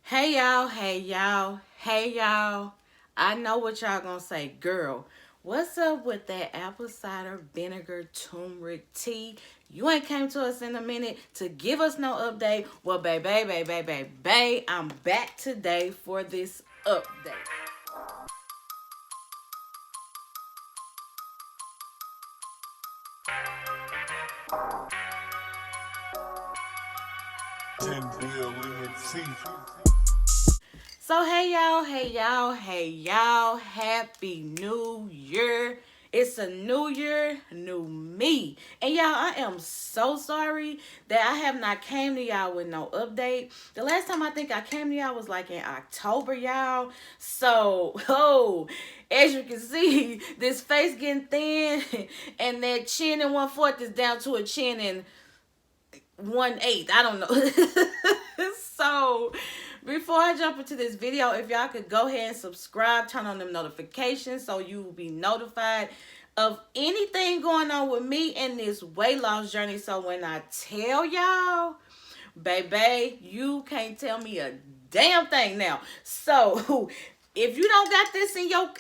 Hey y'all, hey y'all, hey y'all. I know what y'all gonna say, girl. What's up with that apple cider vinegar turmeric tea? You ain't came to us in a minute to give us no update. Well, babe, I'm back today for this update. So hey y'all, happy new year. It's a new year, new me. And y'all, I am so sorry that I have not came to y'all with no update. The last time I think I came to y'all was like in October, y'all. So, as you can see, this face getting thin and that chin in 1/4 is down to a chin in 1/8. I don't know. So before I jump into this video, if y'all could go ahead and subscribe, turn on them notifications so you will be notified of anything going on with me in this weight loss journey. So when I tell y'all, baby, you can't tell me a damn thing now. So if you don't got this in your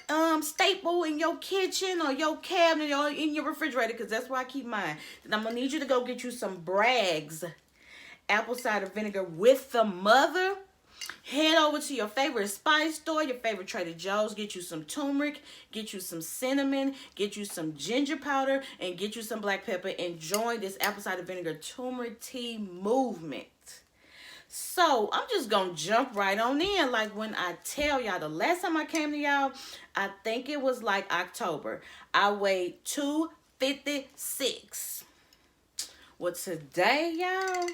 staple in your kitchen or your cabinet or in your refrigerator, because that's where I keep mine, then I'm gonna need you to go get you some Bragg's apple cider vinegar with the mother. Head over to your favorite spice store, your favorite Trader Joe's, get you some turmeric, get you some cinnamon, get you some ginger powder, and get you some black pepper, and join this apple cider vinegar turmeric tea movement. So I'm just gonna jump right on in. Like when I tell y'all, the last time I came to y'all, I think it was like October. I weighed 256. Well, today, y'all,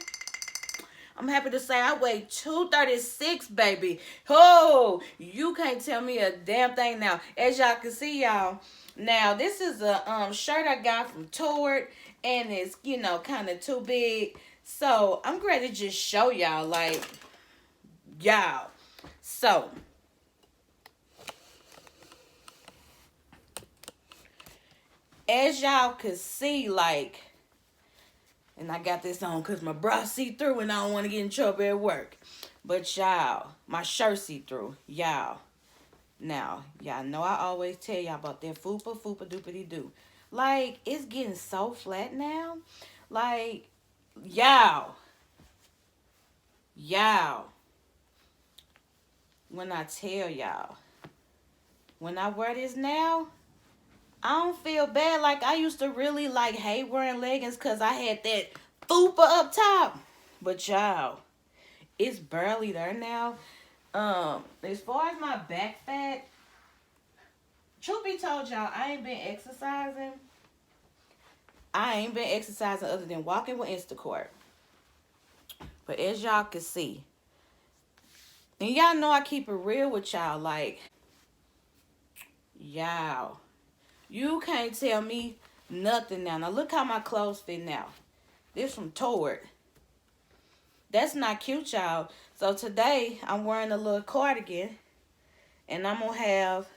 I'm happy to say I weigh 236, baby. Oh, you can't tell me a damn thing now. As y'all can see, y'all, now this is a shirt I got from Tord, and it's, kind of too big. So I'm ready to just show y'all, like, y'all. So as y'all can see, like, and I got this on because my bra see through and I don't want to get in trouble at work. But y'all, my shirt see through. Y'all. Now, y'all know I always tell y'all about that fupa doopity doo. Like, it's getting so flat now. Like, y'all. When I tell y'all, when I wear this now, I don't feel bad. Like, I used to really, like, hate wearing leggings because I had that fupa up top. But y'all, it's barely there now. As far as my back fat, truth be told, y'all, I ain't been exercising. Other than walking with Instacart. But as y'all can see, and y'all know I keep it real with y'all, like, y'all, you can't tell me nothing now. Now look how my clothes fit now. This from Tord. That's not cute, y'all. So today, I'm wearing a little cardigan, and I'm going to have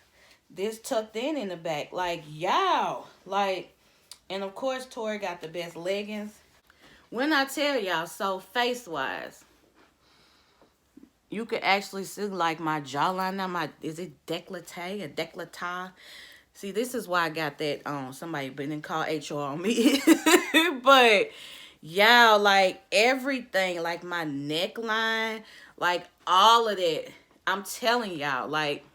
this tucked in the back. Like, y'all, like, and of course, Tori got the best leggings. When I tell y'all, so face-wise, you can actually see, like, my jawline now. Is it décolleté or décolleté? See, this is why I got that on. Somebody been and called HR on me. But, y'all, like, everything, like, my neckline, like, all of that. I'm telling y'all, like,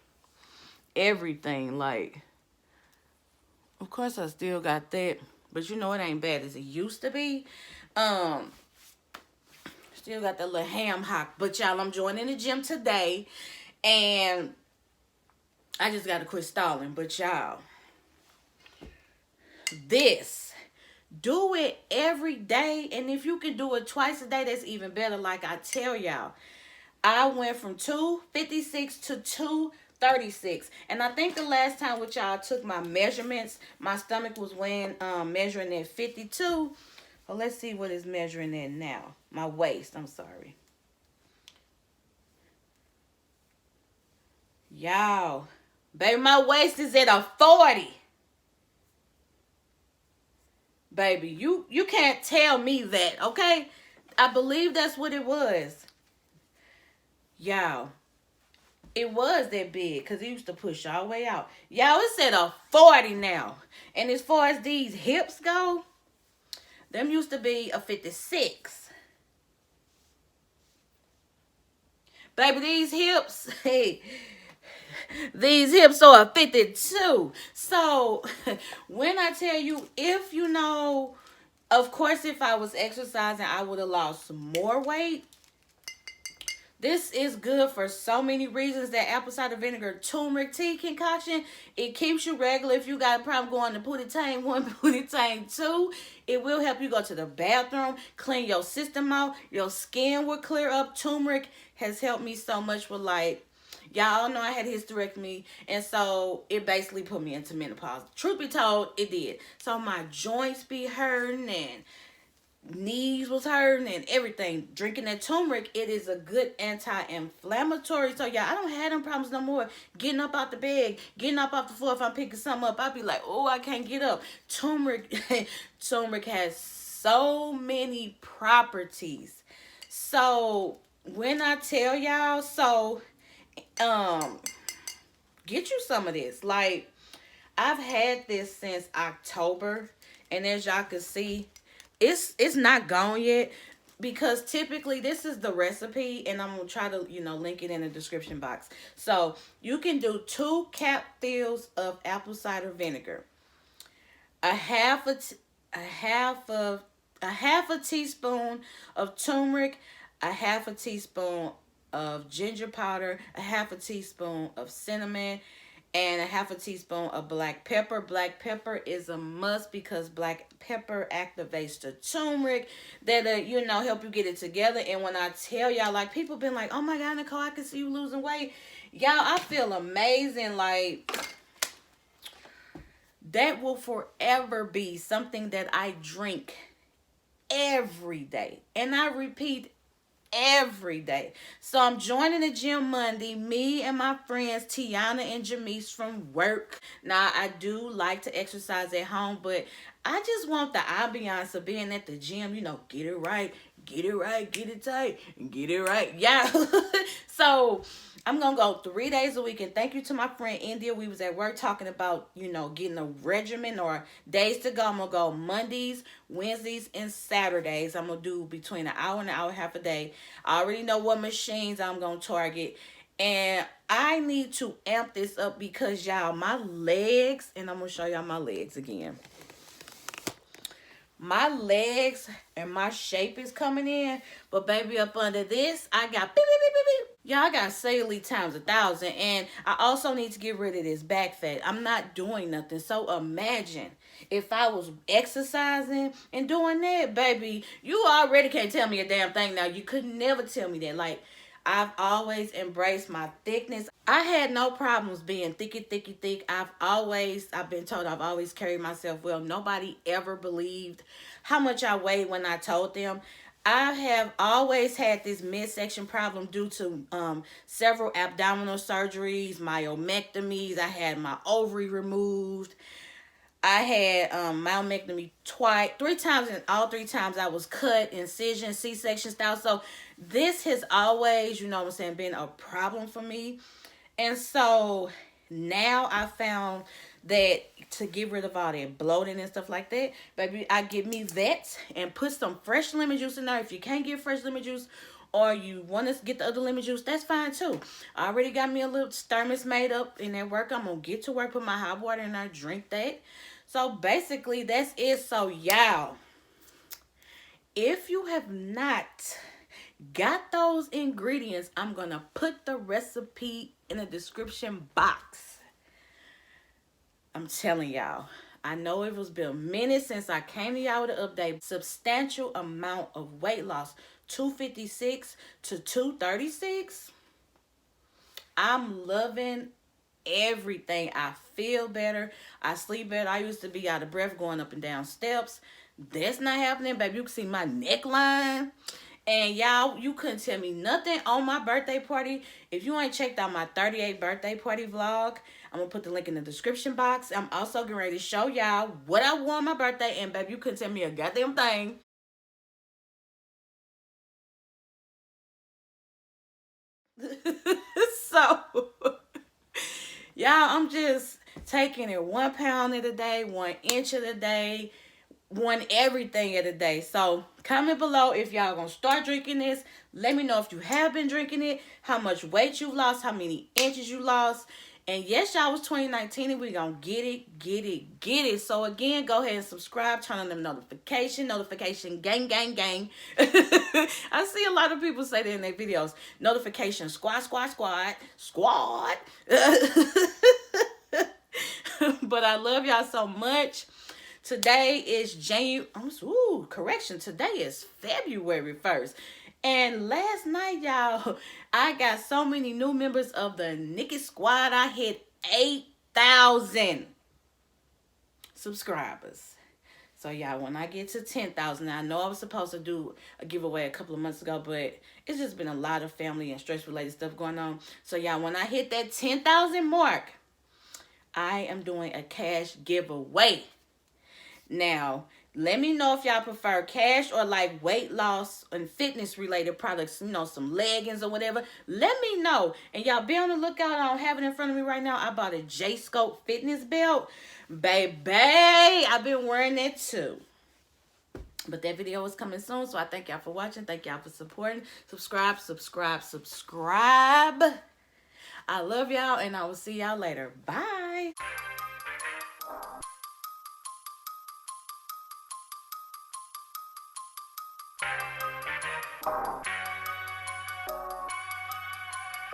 everything, like, of course I still got that, but you know it ain't bad as it used to be. Still got that little ham hock, but y'all, I'm joining the gym today, and I just gotta quit stalling. But y'all, this, do it every day, and if you can do it twice a day, that's even better. Like I tell y'all, I went from 256 to 236. And I think the last time with y'all took my measurements, my stomach was weighing, measuring at 52. Well, let's see what it's measuring at now. My waist, I'm sorry. Y'all, baby, my waist is at a 40. Baby, you can't tell me that, okay? I believe that's what it was. Y'all, it was that big because it used to push all the way out. Y'all, it's at a 40 now. And as far as these hips go, them used to be a 56. Baby, these hips, hey, these hips are a 52. So when I tell you, if you know, of course, if I was exercising, I would have lost some more weight. This is good for so many reasons. That apple cider vinegar turmeric tea concoction, it keeps you regular. If you got a problem going to Pootie Tang 1, Pootie Tang 2, it will help you go to the bathroom, clean your system out. Your skin will clear up. Turmeric has helped me so much with, like, y'all know I had hysterectomy, and so it basically put me into menopause. Truth be told, it did. So my joints be hurting and knees was hurting and everything. Drinking that turmeric, it is a good anti-inflammatory. So yeah, I don't have them problems no more. Getting up out the bed, getting up off the floor. If I'm picking something up, I'll be like, oh, I can't get up. Turmeric, turmeric has so many properties. So when I tell y'all, so get you some of this. Like, I've had this since October, and as y'all can see, it's not gone yet, because typically this is the recipe, and I'm gonna try to link it in the description box. So you can do 2 cap fills of apple cider vinegar, a half a teaspoon of turmeric, a half a teaspoon of ginger powder, a half a teaspoon of cinnamon, and a half a teaspoon of black pepper. Black pepper is a must because black pepper activates the turmeric that help you get it together. And when I tell y'all, like, people been like, oh my God, Nicole, I can see you losing weight. Y'all, I feel amazing. Like, that will forever be something that I drink every day. And I repeat, every day. So I'm joining the gym Monday. Me and my friends Tiana and Jamise from work. Now, I do like to exercise at home, but I just want the ambiance of being at the gym. Get it right, get it right, get it tight, and get it right. Yeah. So I'm gonna go 3 days a week, and thank you to my friend India. We was at work talking about getting a regimen or days to go. I'm gonna go Mondays, Wednesdays, and Saturdays. I'm gonna do between an hour and an hour and a half a day. I already know what machines I'm gonna target, and I need to amp this up because y'all, my legs, and I'm gonna show y'all my legs again. My legs and my shape is coming in, but baby, up under this, I got beep, beep, beep, beep, beep. Yeah, I got cellulite times 1,000, and I also need to get rid of this back fat. I'm not doing nothing. So imagine if I was exercising and doing that, baby. You already can't tell me a damn thing now. You could never tell me that. Like, I've always embraced my thickness. I had no problems being thick. I've been told I've always carried myself well. Nobody ever believed how much I weighed when I told them. I have always had this midsection problem due to several abdominal surgeries, myomectomies. I had my ovary removed. I had myomectomy twice, 3 times, and all 3 times I was cut, incision, C-section style. So this has always, been a problem for me. And so now I found that to get rid of all that bloating and stuff like that, baby, I get me that and put some fresh lemon juice in there. If you can't get fresh lemon juice, or you want to get the other lemon juice, that's fine too. I already got me a little thermos made up in that work. I'm going to get to work, put my hot water in there, drink that. So basically, that's it. So y'all, if you have not got those ingredients, I'm going to put the recipe in the description box. I'm telling y'all, I know it was been a minute since I came to y'all with an update. Substantial amount of weight loss. 256 to 236. I'm loving everything. I feel better. I sleep better. I used to be out of breath going up and down steps. That's not happening, baby. You can see my neckline. And y'all, you couldn't tell me nothing on my birthday party. If you ain't checked out my 38th birthday party vlog, I'm going to put the link in the description box. I'm also getting ready to show y'all what I wore on my birthday. And baby, you couldn't tell me a goddamn thing. So, y'all, I'm just taking it 1 pound at a day, 1 inch at a day, one everything at a day. So comment below if y'all gonna start drinking this. Let me know if you have been drinking it, how much weight you lost, how many inches you lost. And yes, y'all, was 2019 and we gonna get it, get it, get it. So again, go ahead and subscribe, turn on them notification, gang, gang, gang. I see a lot of people say that in their videos. Notification, squad. But I love y'all so much. Today is Today is February 1st. And last night, y'all, I got so many new members of the Nikki Squad. I hit 8,000 subscribers. So, y'all, when I get to 10,000, I know I was supposed to do a giveaway a couple of months ago, but it's just been a lot of family and stress-related stuff going on. So, y'all, when I hit that 10,000 mark, I am doing a cash giveaway. Now, let me know if y'all prefer cash or like weight loss and fitness related products, you know, some leggings or whatever. Let me know. And y'all be on the lookout. I don't have it in front of me right now. I bought a J-Scope fitness belt. Baby, I've been wearing it too. But that video is coming soon, so I thank y'all for watching. Thank y'all for supporting. Subscribe. I love y'all, and I will see y'all later. Bye.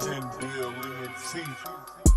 $10 bill in your teeth.